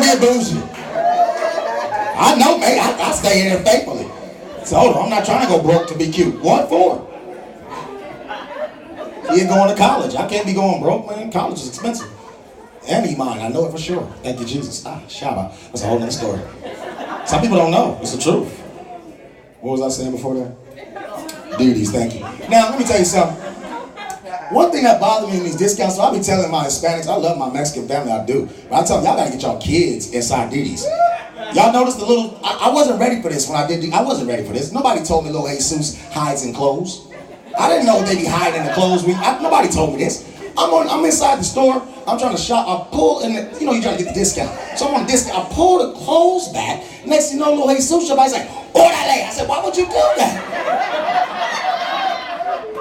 get bougie. I know, man. I stay in there faithfully. So hold on, I'm not trying to go broke to be cute. What for? He ain't going to college. I can't be going broke, man. College is expensive. And Iman, I know it for sure. Thank you, Jesus. Shabbat. That's a whole other story. Some people don't know. It's the truth. What was I saying before that? Duties, thank you. Now, let me tell you something. One thing that bothers me in these discounts, so I be telling my Hispanics, I love my Mexican family, I do. But I tell them, y'all gotta get y'all kids inside duties. Y'all notice the little, I wasn't ready for this when I did, I wasn't ready for this. Nobody told me little Jesus hides in clothes. I didn't know they be hiding in the clothes. Nobody told me this. I'm inside the store, I'm trying to shop, I pull, and you're trying to get the discount. So I'm on discount, I pull the clothes back, next thing you know, little Jesus, somebody's like, orale. I said, why would you do that?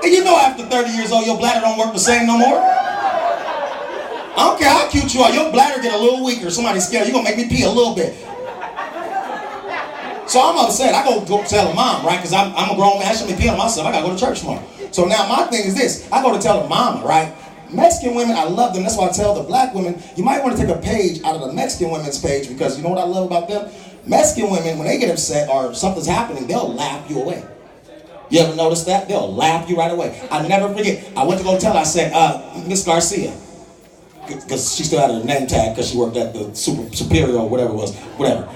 And you know after 30 years old, your bladder don't work the same no more. I don't care how cute you are, your bladder get a little weaker, somebody's scared, you're gonna make me pee a little bit. So I'm upset, I go tell a mom, right, because I'm a grown man, I shouldn't be peeing on myself, I gotta go to church tomorrow. So now my thing is this, I go to tell the mama, right, Mexican women, I love them. That's why I tell the black women, you might want to take a page out of the Mexican women's page because you know what I love about them? Mexican women, when they get upset or something's happening, they'll laugh you away. You ever notice that? They'll laugh you right away. I never forget. I went to go tell her, I said, Miss Garcia, because she still had her name tag because she worked at the Superior or whatever it was, whatever.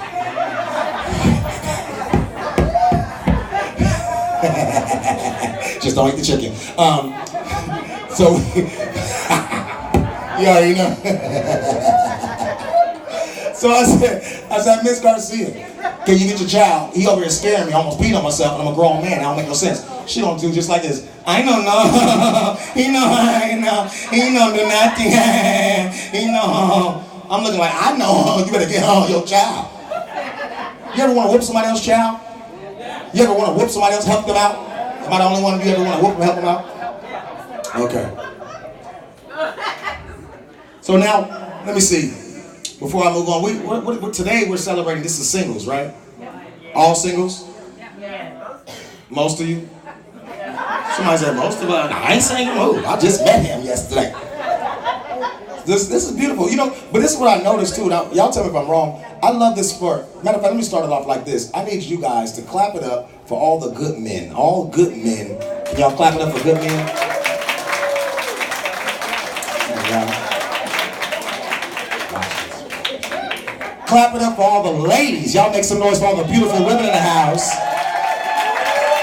Just don't eat the chicken. So, you already know. So I said, Miss Garcia, can you get your child? He over here scaring me, I almost peed on myself, and I'm a grown man, I don't make no sense. She don't do just like this. I don't know, he don't do nothing, he know. I'm looking like, I know, you better get on your child. You ever want to whoop somebody else's child? You ever want to whoop somebody else, help them out? Am I the only one of you ever want to whoop them, help them out? Okay. So now, let me see. Before I move on, today we're celebrating, this is singles, right? All singles? Most of you? Somebody said most of us. I ain't saying move. I just met him yesterday. This is beautiful, but this is what I noticed too. Now, y'all tell me if I'm wrong. I love this sport. Matter of fact, let me start it off like this. I need you guys to clap it up for all the good men. All good men. Can y'all clap it up for good men? Clap it up for all the ladies. Y'all make some noise for all the beautiful women in the house.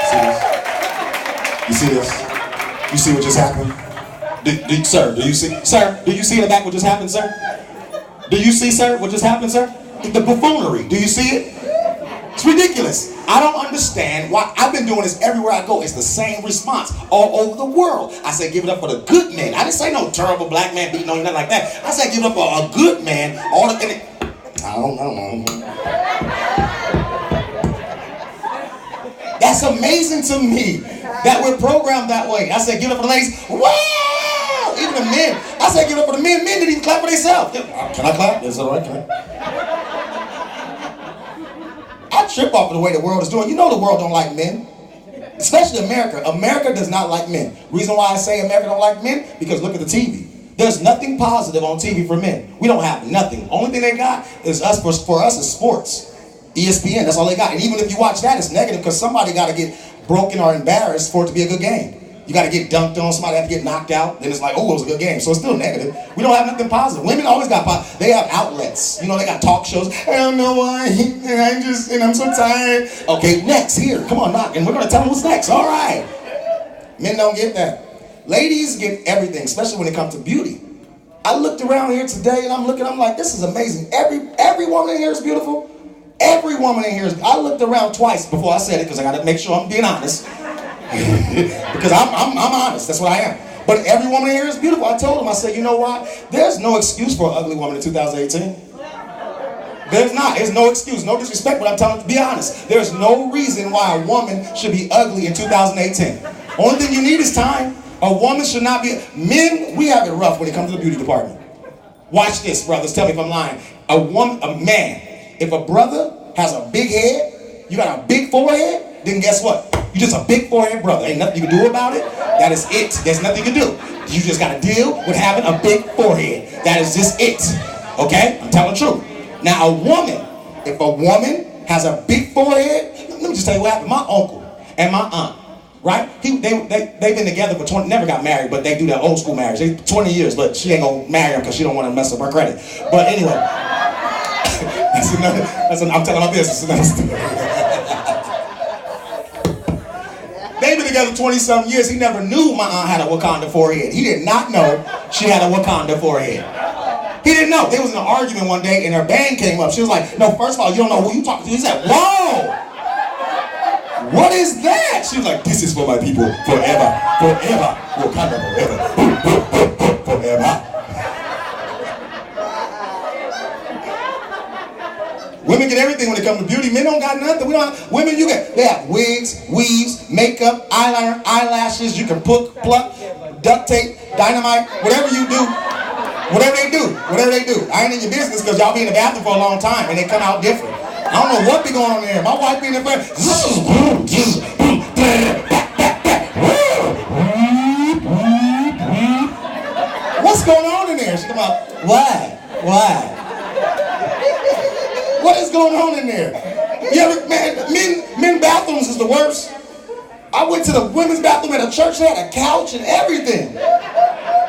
See this? You see this? You see what just happened? Sir, do you see? Sir, do you see in the back what just happened, sir? Do you see, sir, what just happened, sir? The buffoonery. Do you see it? It's ridiculous. I don't understand why. I've been doing this everywhere I go. It's the same response all over the world. I said give it up for the good men. I didn't say no terrible black man beating on you, nothing like that. I said give it up for a good man. I don't know. That's amazing to me that we're programmed that way. I said give it up for the ladies. Wow! Even the men. I said give it up for the men. Men didn't even clap for themselves. Can I clap? Is that all right? Can I trip off of the way the world is doing. You know the world don't like men. Especially America. America does not like men. Reason why I say America don't like men? Because look at the TV. There's nothing positive on TV for men. We don't have nothing. Only thing they got is us. For us is sports. ESPN, that's all they got. And even if you watch that, it's negative because somebody got to get broken or embarrassed for it to be a good game. You got to get dunked on, somebody have to get knocked out, then it's like, oh, it was a good game. So it's still negative. We don't have nothing positive. Women always got positive. They have outlets. They got talk shows. I don't know why, and I'm so tired. Okay, next, here, come on, knock. And we're going to tell them what's next. All right. Men don't get that. Ladies get everything, especially when it comes to beauty. I looked around here today and I'm like, this is amazing. Every woman in here is beautiful. Every woman in here is, I looked around twice before I said it because I got to make sure I'm being honest. Because I'm honest, that's what I am. But every woman in here is beautiful. I told them, I said, you know why? There's no excuse for an ugly woman in 2018. There's not. There's no excuse, no disrespect, but I'm telling you to be honest. There's no reason why a woman should be ugly in 2018. Only thing you need is time. A woman should not be, men, we have it rough when it comes to the beauty department. Watch this, brothers, tell me if I'm lying. A man, if a brother has a big head, you got a big forehead, then guess what? You're just a big forehead brother. Ain't nothing you can do about it. That is it. There's nothing you can do. You just got to deal with having a big forehead. That is just it. Okay? I'm telling the truth. Now a woman, if a woman has a big forehead, let me just tell you what happened. My uncle and my aunt, right? They've been together for 20, never got married, but they do that old school marriage. 20 years, but she ain't gonna marry him because she don't want to mess up her credit. But anyway, I'm telling my business. Another story. They've been together 20-something years. He never knew my aunt had a Wakanda forehead. He did not know she had a Wakanda forehead. He didn't know. There was an argument one day and her band came up. She was like, no, first of all, you don't know who you talking to. He said, whoa! What is that? She was like, this is for my people forever. Forever. Wakanda forever. Forever. Women get everything when it comes to beauty. Men don't got nothing. We don't have, women, they have wigs, weaves, makeup, eyeliner, eyelashes. You can pluck, duct tape, dynamite, whatever you do. Whatever they do. I ain't in your business because y'all be in the bathroom for a long time and they come out different. I don't know what be going on in there. My wife be in there. What's going on in there? She come out, why? What is going on in there? You ever, man, men bathrooms is the worst. I went to the women's bathroom at a church, they had a couch and everything.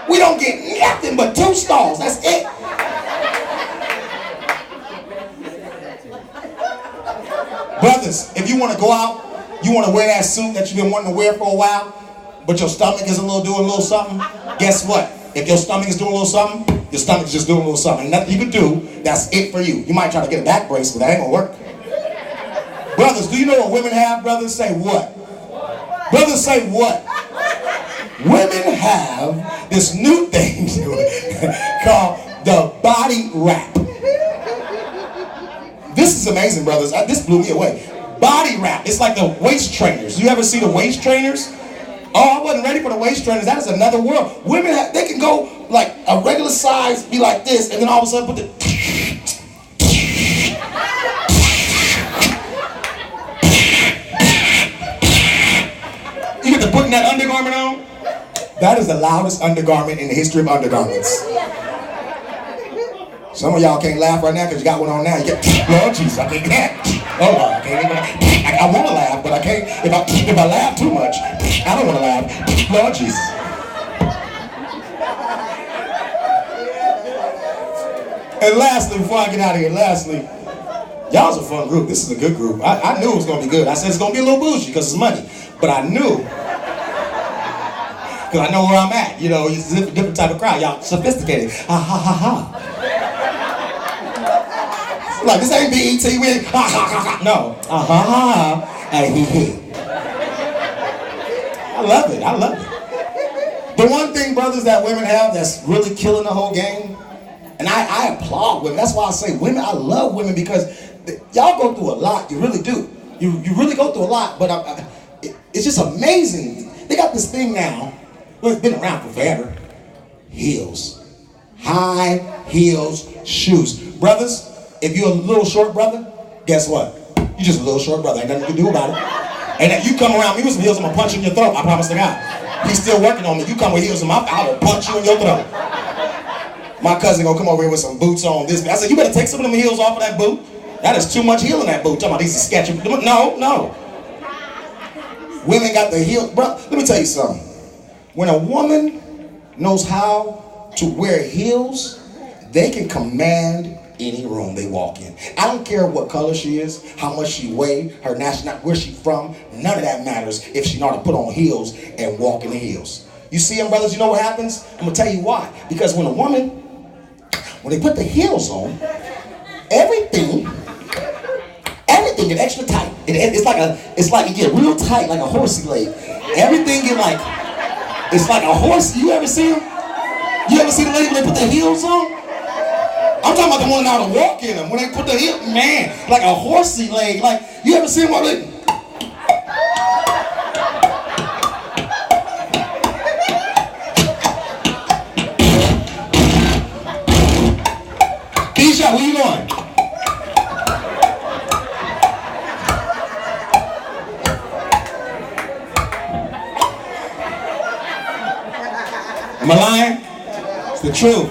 We don't get nothing but 2 stalls, that's it. Brothers, if you want to go out, you want to wear that suit that you've been wanting to wear for a while, but your stomach is doing a little something, guess what? If your stomach is doing a little something, your stomach's just doing a little something. Ain't nothing you can do, that's it for you. You might try to get a back brace, but that ain't gonna work. Brothers, do you know what women have? Brothers, say what? Brothers, say what? Women have this new thing called the body wrap. This is amazing, brothers. This blew me away. Body wrap. It's like the waist trainers. You ever see the waist trainers? Oh, I wasn't ready for the waist trainers. That is another world. Women, they can go like a regular size, be like this, and then all of a sudden put the... You get to putting that undergarment on? That is the loudest undergarment in the history of undergarments. Some of y'all can't laugh right now because you got one on now. You get, Lord Jesus, I can't laugh. Oh Lord, I can't even laugh. I want to laugh, but I can't. If I laugh too much, I don't want to laugh. Lord Jesus. And lastly, before I get out of here, y'all's a fun group. This is a good group. I knew it was going to be good. I said it's going to be a little bougie because it's money. But I knew, because I know where I'm at. You know, it's a different type of crowd. Y'all sophisticated. Ha ha ha ha. Like, this ain't BET, we ain't ha ha ha ha. No. Ha ha ha. He he. I love it. The one thing, brothers, that women have that's really killing the whole game, and I applaud women. That's why I say women, I love women because y'all go through a lot. You really do. You really go through a lot, but it's just amazing. They got this thing now, well, it's been around for forever. Heels. High heels shoes. Brothers, if you're a little short brother, guess what? You're just a little short brother. Ain't nothing you can do about it. And if you come around me with some heels, I'm gonna punch you in your throat. I promise to God. He's still working on me. You come with heels in my mouth, I will punch you in your throat. My cousin gonna come over here with some boots on. I said, you better take some of them heels off of that boot. That is too much heel in that boot. Talking about these are sketchy. No. Women got the heel. Bro, let me tell you something. When a woman knows how to wear heels, they can command any room they walk in. I don't care what color she is, how much she weighs, her nationality, where she from. None of that matters if she know how to put on heels and walk in the heels. You see them, brothers, you know what happens? I'm going to tell you why. Because when they put the heels on, everything get extra tight. It's like it get real tight, like a horsey leg. Everything get like, it's like a horse. You ever see them? You ever see the lady when they put the heels on? I'm talking about the one that walk in them. When they put the heel, man, like a horsey leg. Like, you ever see them while they... D-Shot, where you going? Am I lying? It's the truth.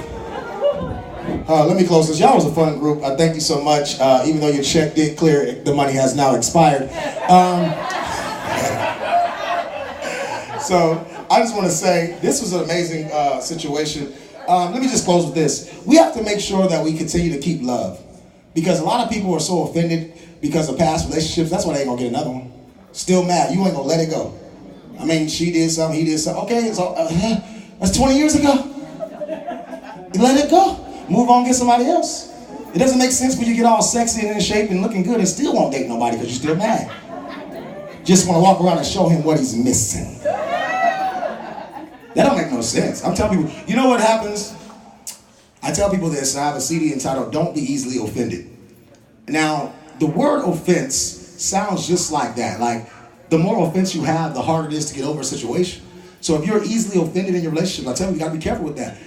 Let me close this. Y'all was a fun group. I thank you so much. Even though your check did clear, the money has now expired. So I just want to say this was an amazing situation. Let me just close with this. We have to make sure that we continue to keep love. Because a lot of people are so offended because of past relationships. That's why they ain't going to get another one. Still mad. You ain't going to let it go. I mean, she did something, he did something. Okay, so, that's 20 years ago. You let it go. Move on, get somebody else. It doesn't make sense when you get all sexy and in shape and looking good and still won't date nobody because you're still mad. Just want to walk around and show him what he's missing. That don't make no sense. I'm telling people, you know what happens? I tell people this, and I have a CD entitled, Don't Be Easily Offended. Now, the word offense sounds just like that. Like, the more offense you have, the harder it is to get over a situation. So if you're easily offended in your relationship, I tell you, you gotta be careful with that.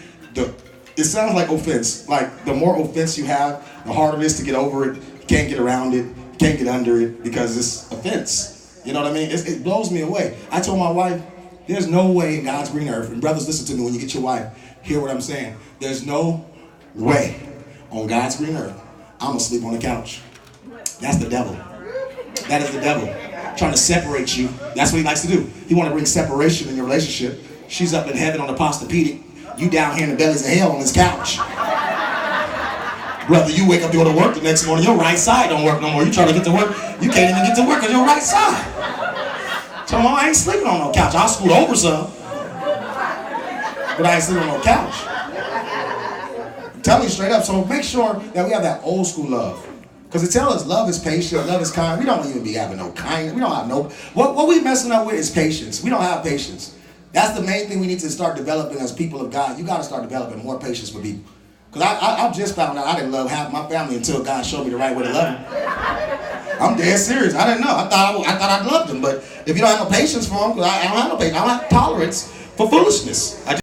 It sounds like offense. Like, the more offense you have, the harder it is to get over it. You can't get around it. You can't get under it because it's offense. You know what I mean? It blows me away. I told my wife, there's no way in God's green earth, and brothers, listen to me when you get your wife, hear what I'm saying. There's no way on God's green earth I'm gonna sleep on the couch. That's the devil. That is the devil. Trying to separate you. That's what he likes to do. He want to bring separation in your relationship. She's up in heaven on the Posturepedic. You down here in the bellies of hell on this couch. Brother, you wake up to go to work the next morning, your right side don't work no more. You try to get to work, you can't even get to work on your right side. So I ain't sleeping on no couch. I'll scoot over some, but I ain't sleeping on no couch. I'm telling you straight up. So make sure that we have that old school love. Because it tells us love is patient, love is kind. We don't even be having no kindness. We don't have no, what we messing up with is patience. We don't have patience. That's the main thing we need to start developing as people of God. You got to start developing more patience with people. Because I just found out I didn't love half my family until God showed me the right way to love them. I'm dead serious. I didn't know. I thought I loved them. But if you don't have no patience for them, because I don't have no patience, I don't have tolerance for foolishness.